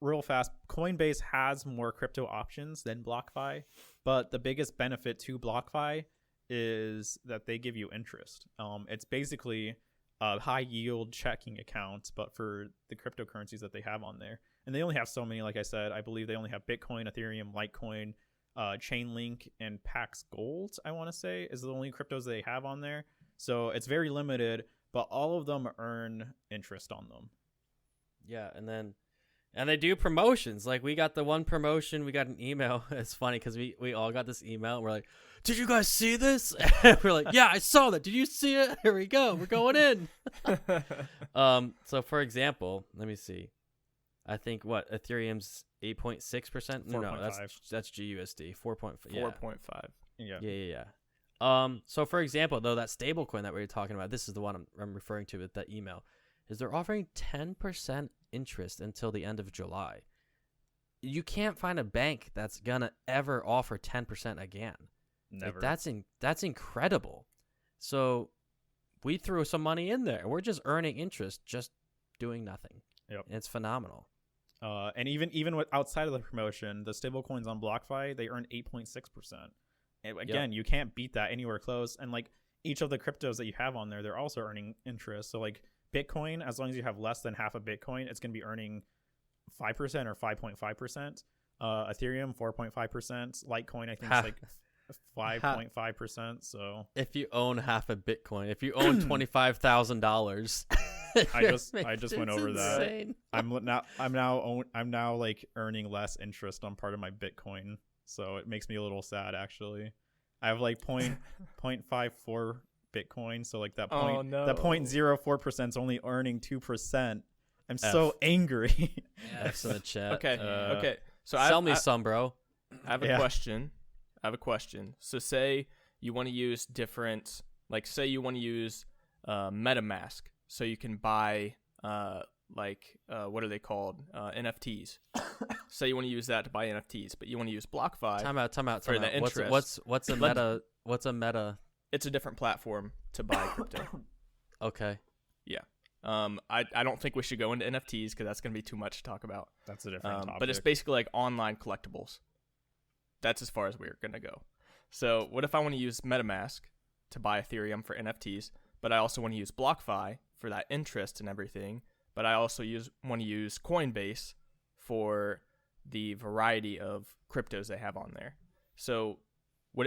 real fast, Coinbase has more crypto options than BlockFi, but the biggest benefit to BlockFi is that they give you interest. It's basically a high yield checking account, but for the cryptocurrencies that they have on there. And they only have so many, like I said. I believe they only have Bitcoin, Ethereum, Litecoin, Chainlink, and Pax Gold, I want to say, is the only cryptos they have on there. So it's very limited, but all of them earn interest on them. Yeah, and they do promotions. Like we got the one promotion, we got an email. It's funny because we all got this email. And we're like, did you guys see this? And we're like, yeah, I saw that. Did you see it? Here we go. We're going in. So for example, let me see. I think Ethereum's 8.6%. No, 4.5. that's GUSD. 4.5. 4.5. Yeah. Yeah. So for example, though, that stable coin that we were talking about, this is the one I'm referring to with that email, is they're offering 10% interest until the end of July. You can't find a bank that's gonna ever offer 10% again. Never. Like, that's incredible. So we threw some money in there. We're just earning interest, just doing nothing. Yep. And it's phenomenal. And even with outside of the promotion, the stable coins on BlockFi, they earn 8.6%. And again, you can't beat that anywhere close. And like each of the cryptos that you have on there, they're also earning interest. So like Bitcoin, as long as you have less than half a Bitcoin, it's going to be earning 5% or 5.5%. Ethereum 4.5%. Litecoin, I think, is like 5.5%. So if you own half a Bitcoin, if you own $25,000, I just went over that. I'm now like earning less interest on part of my Bitcoin, so it makes me a little sad actually. I have like 0.54 Bitcoin, so like that point that 0.04% is only earning 2%. I'm so angry. F's in the chat. Okay. So sell me some, bro. I have a question. So say you want to use different, like say you want to use MetaMask, so you can buy what are they called? NFTs. Say you want to use that to buy NFTs, but you want to use BlockFi. Time out. For the interest. What's a meta? What's a meta? It's a different platform to buy crypto. Okay. Yeah. I don't think we should go into NFTs because that's going to be too much to talk about. That's a different topic. But it's basically like online collectibles. That's as far as we're going to go. So what if I want to use MetaMask to buy Ethereum for NFTs, but I also want to use BlockFi for that interest and everything, but I also want to use Coinbase for the variety of cryptos they have on there. So would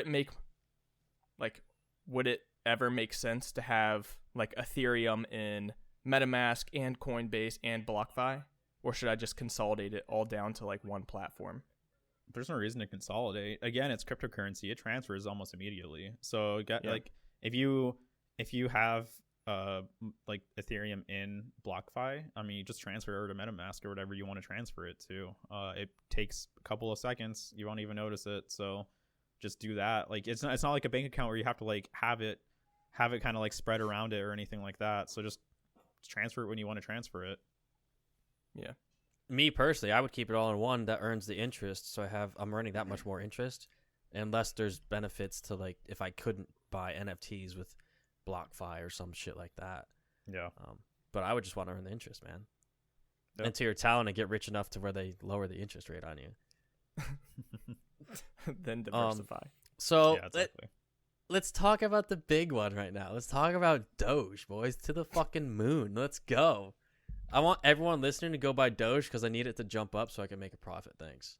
it ever make sense to have like Ethereum in MetaMask and Coinbase and BlockFi, or should I just consolidate it all down to like one platform? There's no reason to consolidate. Again, it's cryptocurrency. It transfers almost immediately. So like if you have like Ethereum in BlockFi, I mean, you just transfer it over to MetaMask or whatever you want to transfer it to. It takes a couple of seconds. You won't even notice it. So just do that. Like it's not like a bank account where you have to like have it kind of like spread around it or anything like that. So just transfer it when you want to transfer it. Yeah. Me personally, I would keep it all in one that earns the interest. So I'm earning that much more interest, unless there's benefits to like if I couldn't buy NFTs with BlockFi or some shit like that. Yeah. But I would just want to earn the interest, man. Yep. Into your talent and get rich enough to where they lower the interest rate on you. Then diversify. So Yeah, exactly. let's talk about the big one right now. Let's talk about Doge, boys. To the fucking moon. Let's go. I want everyone listening to go buy Doge because I need it to jump up so I can make a profit. Thanks.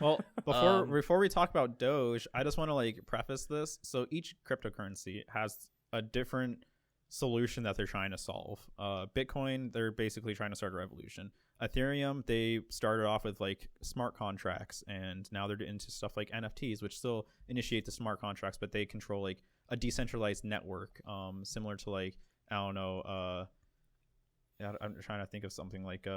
Well, before we talk about Doge, I just want to like preface this. So each cryptocurrency has a different solution that they're trying to solve. Bitcoin, they're basically trying to start a revolution. Ethereum, they started off with like smart contracts, and now they're into stuff like NFTs, which still initiate the smart contracts, but they control like a decentralized network, similar to like, I don't know, I'm trying to think of something like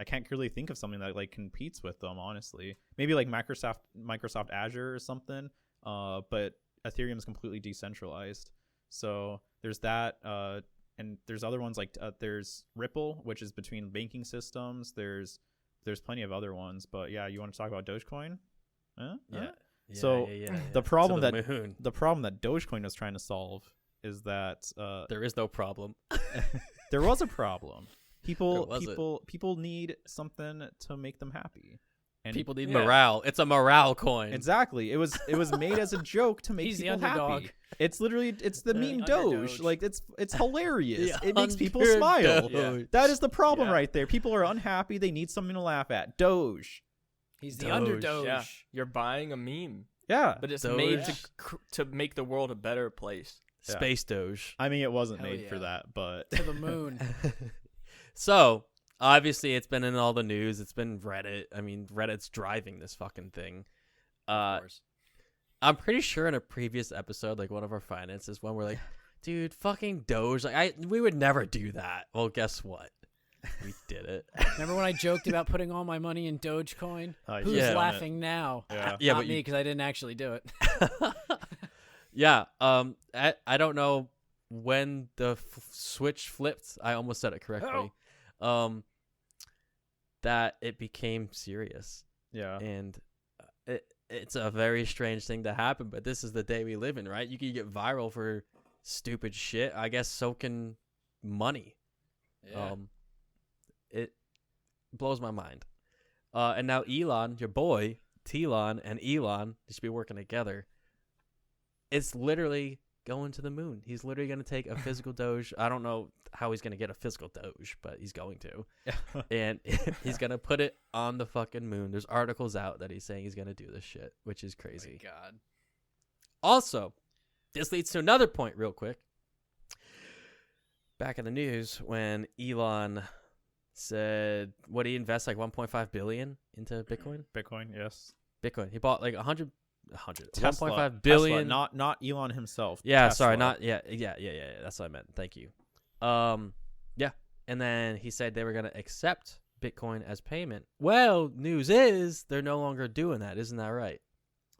I can't really think of something that like competes with them, honestly. Maybe like Microsoft Azure or something. But Ethereum is completely decentralized. So there's that. And there's other ones like there's Ripple, which is between banking systems. There's plenty of other ones. But yeah, you want to talk about Dogecoin? Yeah. So yeah. the problem To that the moon. the problem that Dogecoin was trying to solve is that There is no problem. there was a problem. There wasn't. People need something to make them happy. And People need Yeah. morale. It's a morale coin. exactly. It was made as a joke to make He's the people underdog. happy. It's literally the meme Doge. Underdoge. Like it's hilarious. The It makes people smile. underdoge. That is the problem Yeah. right there. People are unhappy. They need something to laugh at. Doge. He's the Doge. underdoge. Yeah. You're buying a meme, Yeah. but it's Doge. made to make the world a better place. Yeah. Space Doge. I mean, it wasn't Hell made for yeah. that, but To the moon. So, obviously, it's been in all the news. It's been Reddit. I mean, Reddit's driving this fucking thing. Of course. I'm pretty sure in a previous episode, like one of our finances one, we're like, dude, fucking Doge. Like, we would never do that. Well, guess what? We did it. Remember when I joked about putting all my money in Dogecoin? Who's Yeah. laughing now? Yeah. Yeah, Not but me, you- because I didn't actually do it. Yeah. I don't know when the switch flipped. I almost said it correctly. That it became serious, yeah. and it's a very strange thing to happen. But this is the day we live in, right? You can get viral for stupid shit. I guess so can money. Yeah. It blows my mind. And now Elon, your boy, Talon and Elon, they should be working together. It's literally going to the moon. He's literally going to take a physical Doge. I don't know how he's going to get a physical Doge, but he's going to. And he's going to put it on the fucking moon. There's articles out that he's saying he's going to do this shit, which is crazy. My God. Also, this leads to another point real quick. Back in the news when Elon said, what, he invests like 1.5 billion into Bitcoin? Bitcoin, yes. Bitcoin. He bought like 100 Tesla, 1.5 billion. Tesla, not Elon himself. Yeah, Tesla. sorry, not yeah. That's what I meant. Thank you. Yeah, and then he said they were gonna accept Bitcoin as payment. Well, news is they're no longer doing that. Isn't that right?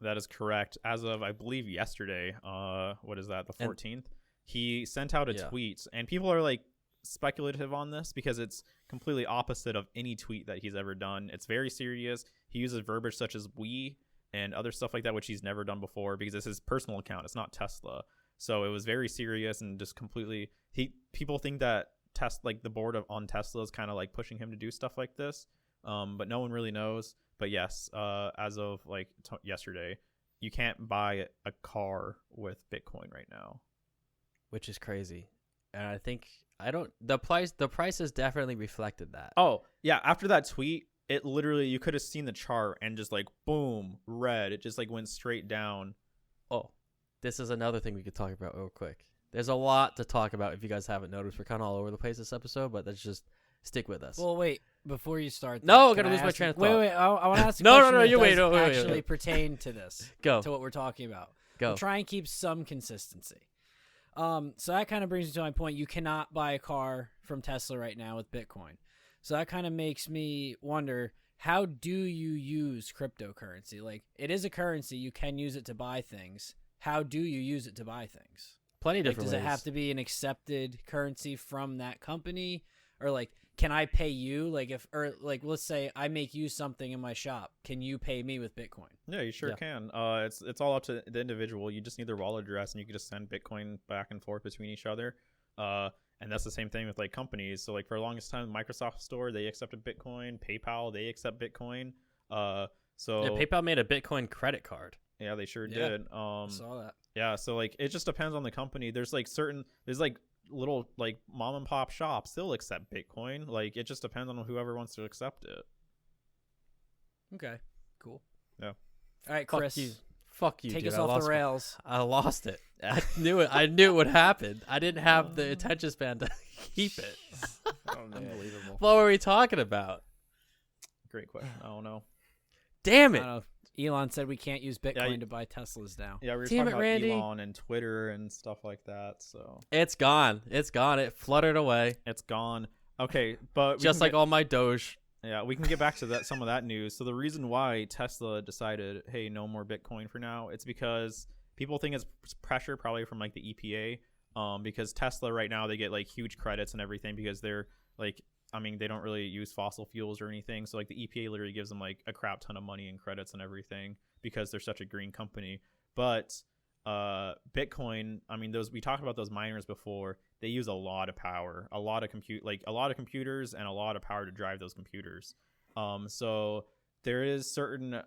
That is correct. As of, I believe, yesterday, what is that, the 14th? He sent out a Yeah. tweet, and people are like speculative on this because it's completely opposite of any tweet that he's ever done. It's very serious. He uses verbiage such as "we" and other stuff like that, which he's never done before because it's his personal account. It's not Tesla. So it was very serious and just completely. People think that the board on Tesla is kind of like pushing him to do stuff like this, but no one really knows. But yes, as of like yesterday, you can't buy a car with Bitcoin right now. Which is crazy, and I think the price has definitely reflected that. Oh yeah, after that tweet, it literally, you could have seen the chart and just like boom, red. It just like went straight down. Oh, this is another thing we could talk about real quick. There's a lot to talk about. If you guys haven't noticed, we're kind of all over the place this episode, but let's just stick with us. Well, wait. Before you start, No, I'm can gonna I lose my ask train you- of thought. Wait. I want to ask a No, question no, that you wait, does wait, wait, actually wait. pertain to this, Go. to what we're talking about. Go. We'll try and keep some consistency. So that kind of brings me to my point. You cannot buy a car from Tesla right now with Bitcoin. So that kind of makes me wonder, how do you use cryptocurrency? Like, it is a currency. You can use it to buy things. How do you use it to buy things? Plenty of Like, different does ways. it have to be an accepted currency from that company? Or, like, can I pay you? Let's say I make you something in my shop. Can you pay me with Bitcoin? Yeah, you sure Yeah. can. It's all up to the individual. You just need their wallet address, and you can just send Bitcoin back and forth between each other. And that's the same thing with like companies. So like for the longest time, Microsoft Store, they accepted Bitcoin. PayPal, they accept Bitcoin. So Yeah, PayPal made a Bitcoin credit card. yeah, they sure Yeah. did. I saw that. Yeah, so like it just depends on the company. There's like little like mom and pop shops, they'll accept Bitcoin. Like it just depends on whoever wants to accept it. Okay, cool. Yeah. All right, Fuck Chris, you. Fuck you, take dude. us I off lost the rails. I lost it. I knew it. I knew it would happen. I didn't have the attention span to keep it. Oh, man. Unbelievable. What were we talking about? Great question. I don't know. Damn I it. don't know. Elon said we can't use Bitcoin you- to buy Teslas now. Yeah, we were Damn talking it, about Randy. Elon and Twitter and stuff like that. So It's gone. It's gone. It fluttered away. it's gone. Okay, but Just like all my Doge. yeah, we can get back to that some of that news. So the reason why Tesla decided, hey, no more Bitcoin for now, it's because people think it's pressure probably from like the EPA. Because Tesla right now they get like huge credits and everything because they're like, I mean, they don't really use fossil fuels or anything. So like the EPA literally gives them like a crap ton of money and credits and everything because they're such a green company. But Bitcoin, I mean, those we talked about those miners before. They use a lot of power, a lot of computers and a lot of power to drive those computers. So there is certain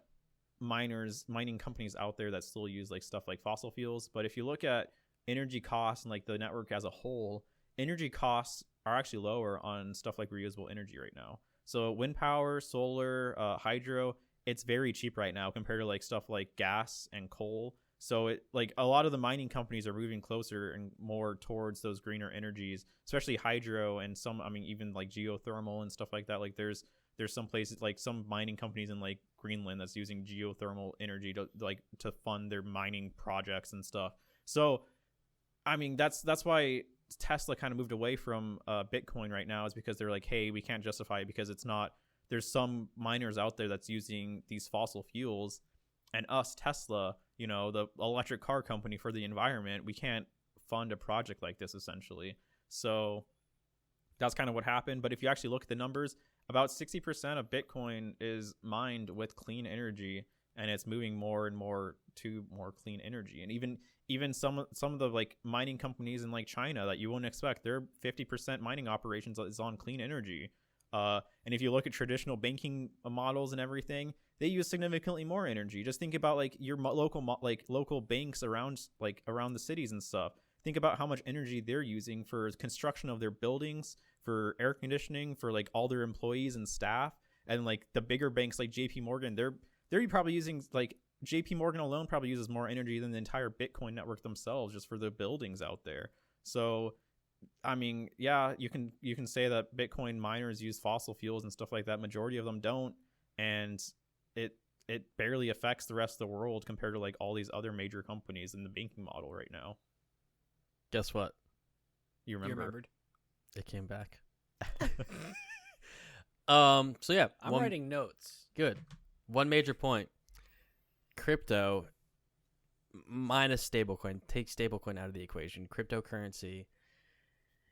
mining companies out there that still use like stuff like fossil fuels. But if you look at energy costs and like the network as a whole, energy costs are actually lower on stuff like reusable energy right now. So wind power, solar, hydro, it's very cheap right now compared to like stuff like gas and coal. So it like a lot of the mining companies are moving closer and more towards those greener energies, especially hydro and some, I mean, even like geothermal and stuff like that. Like there's some places like some mining companies in like Greenland that's using geothermal energy to fund their mining projects and stuff. So I mean, that's why Tesla kind of moved away from Bitcoin right now, is because they're like, hey, we can't justify it because it's not, there's some miners out there that's using these fossil fuels, and us, Tesla, you know, the electric car company for the environment, we can't fund a project like this essentially. So that's kind of what happened. But if you actually look at the numbers, about 60% of Bitcoin is mined with clean energy, and it's moving more and more to more clean energy. And even some of the like mining companies in like China that you wouldn't expect, their 50% mining operations is on clean energy. And if you look at traditional banking models and everything, they use significantly more energy. Just think about like your local banks around the cities and stuff. Think about how much energy they're using for construction of their buildings, for air conditioning, for like all their employees and staff. And like the bigger banks like JP Morgan, they're probably using like JP Morgan alone probably uses more energy than the entire Bitcoin network themselves just for the buildings out there. So I mean, yeah, you can say that Bitcoin miners use fossil fuels and stuff like that. Majority of them don't, and it barely affects the rest of the world compared to like all these other major companies in the banking model right now. Guess what? You You remember? remembered? It came back. So yeah, I'm writing notes. Good. One major point. Crypto minus stablecoin. Take stablecoin out of the equation. Cryptocurrency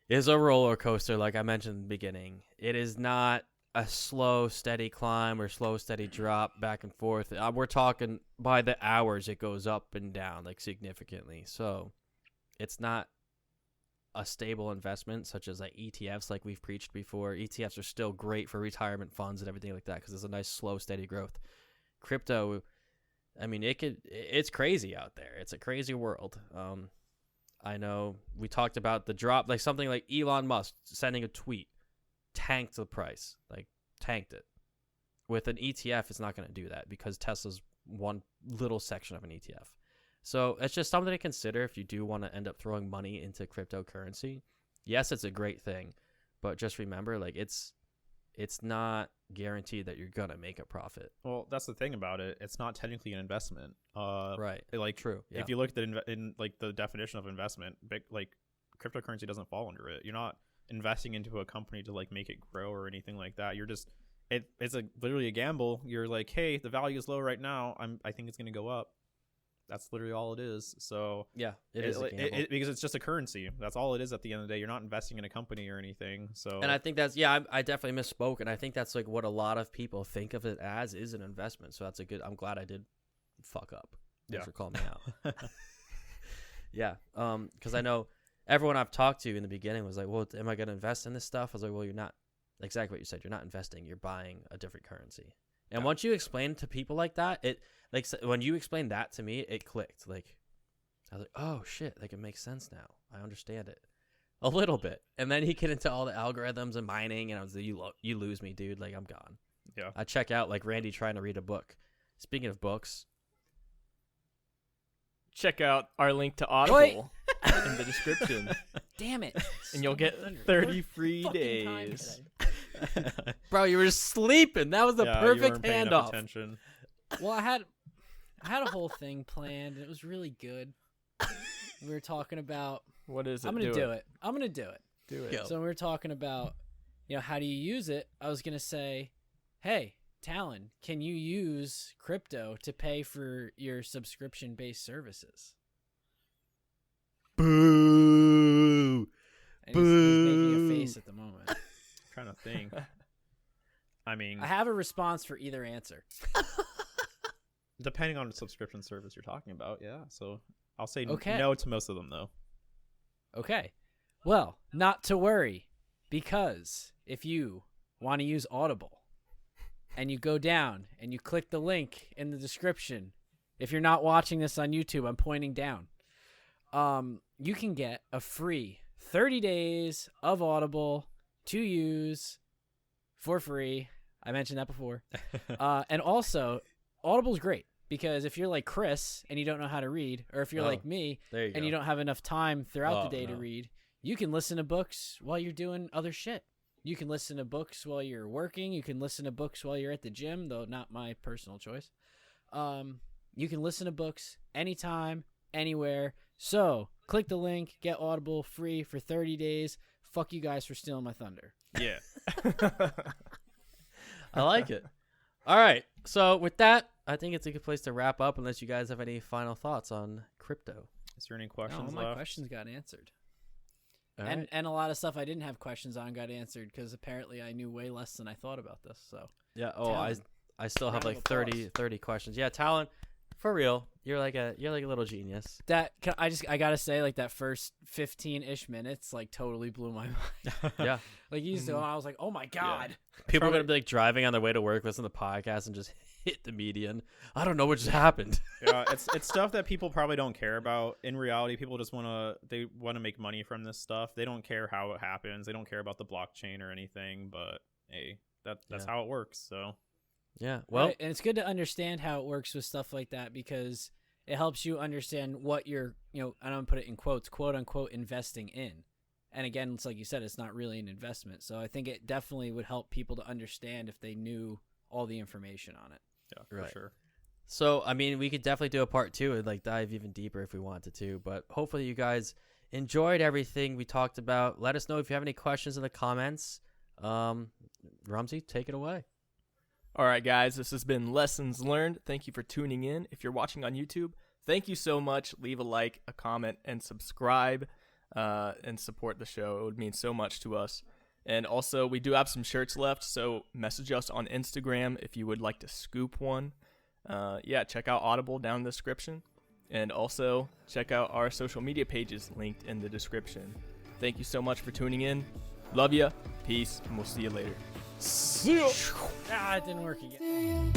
is a roller coaster, like I mentioned in the beginning. It is not a slow, steady climb or slow, steady drop back and forth. We're talking by the hours it goes up and down, like significantly. So it's not a stable investment such as like ETFs, like we've preached before. ETFs are still great for retirement funds and everything like that because it's a nice, slow, steady growth. Crypto, I mean, it's crazy out there. It's a crazy world. I know we talked about the drop, like something like Elon Musk sending a tweet tanked the price, like tanked it. With an ETF, it's not going to do that because Tesla's one little section of an ETF. So it's just something to consider if you do want to end up throwing money into cryptocurrency. Yes, it's a great thing, but just remember, like it's not guaranteed that you're gonna make a profit. Well, that's the thing about it. It's not technically an investment. Right. Like True. Yeah. if you look at in like the definition of investment, like cryptocurrency doesn't fall under it. You're not investing into a company to like make it grow or anything like that. You're just it's literally a gamble. You're like, hey, the value is low right now. I think it's gonna go up. That's literally all it is. So Yeah, it is a gamble. because it's just a currency. That's all it is at the end of the day. You're not investing in a company or anything. So And I think that's I definitely misspoke, and I think that's like what a lot of people think of it as is an investment. So that's a good. I'm glad I did fuck up. Thanks for calling me out. Yeah, because I know everyone I've talked to in the beginning was like, "Well, am I going to invest in this stuff?" I was like, "Well, you're not." Exactly what you said. You're not investing. You're buying a different currency. And once you explain to people like that, it like when you explained that to me, it clicked. Like I was like, "Oh shit!" Like it makes sense now. I understand it a little bit. And then he get into all the algorithms and mining, and I was like, "You lose me, dude. Like I'm gone." Yeah. I check out like Randy trying to read a book. Speaking of books, Check out our link to Audible in the description, Damn it. and you'll get Under 30 free fucking time days. today. bro, you were just sleeping. That was the Yeah, you perfect weren't paying enough handoff. attention. Well, I had a whole thing planned, and it was really good. We were talking about. What is it? I'm gonna do it. I'm gonna do it. Do it. Go. So we were talking about, how do you use it? I was gonna say, hey, Talon, can you use crypto to pay for your subscription-based services? Boo. And he's making a face at the moment. I'm trying to think. I mean, I have a response for either answer. depending on the subscription service you're talking about, yeah. So I'll say Okay. no to most of them, though. Okay. Well, not to worry, because if you want to use Audible and you go down and you click the link in the description, if you're not watching this on YouTube, I'm pointing down. You can get a free 30 days of Audible to use for free. I mentioned that before. And also, Audible's great because if you're like Chris and you don't know how to read, or if you're like me There you go. and you don't have enough time throughout the day to no. read, you can listen to books while you're doing other shit. You can listen to books while you're working. You can listen to books while you're at the gym, though not my personal choice. You can listen to books anytime, anywhere. So click the link, get Audible free for 30 days. Fuck you guys for stealing my thunder. Yeah. I like it. All right. So with that, I think it's a good place to wrap up unless you guys have any final thoughts on crypto. Is there any No, questions all my left? questions got answered. All and right. and a lot of stuff I didn't have questions on got answered because apparently I knew way less than I thought about this. So Yeah. Talon. I still have Round like of 30 questions. Yeah, Talon, for real, you're like a little genius. I gotta say, like that first 15-ish minutes like totally blew my mind. Yeah. Like you used to, I was like, oh my god. People are gonna be like driving on their way to work, listen to the podcast, and just hit the median. I don't know what just happened. Yeah, it's stuff that people probably don't care about. In reality, people just want to make money from this stuff. They don't care how it happens. They don't care about the blockchain or anything. But hey, that's Yeah. how it works. So Yeah. Well, Right, and it's good to understand how it works with stuff like that because it helps you understand what you're, and I'm gonna put it in quotes, quote unquote, investing in. And again, it's like you said, it's not really an investment. So I think it definitely would help people to understand if they knew all the information on it. yeah, for Right. sure. so I mean, we could definitely do a part 2 and like dive even deeper if we wanted to. But hopefully, you guys enjoyed everything we talked about. Let us know if you have any questions in the comments. Rumsey, take it away. All right, guys, this has been Lessons Learned. Thank you for tuning in. If you're watching on YouTube, thank you so much. Leave a like, a comment, and subscribe and support the show. It would mean so much to us. And also, we do have some shirts left, so message us on Instagram if you would like to scoop one. Check out Audible down in the description. And also, check out our social media pages linked in the description. Thank you so much for tuning in. Love ya. Peace, and we'll see you later. Ah, it didn't work again.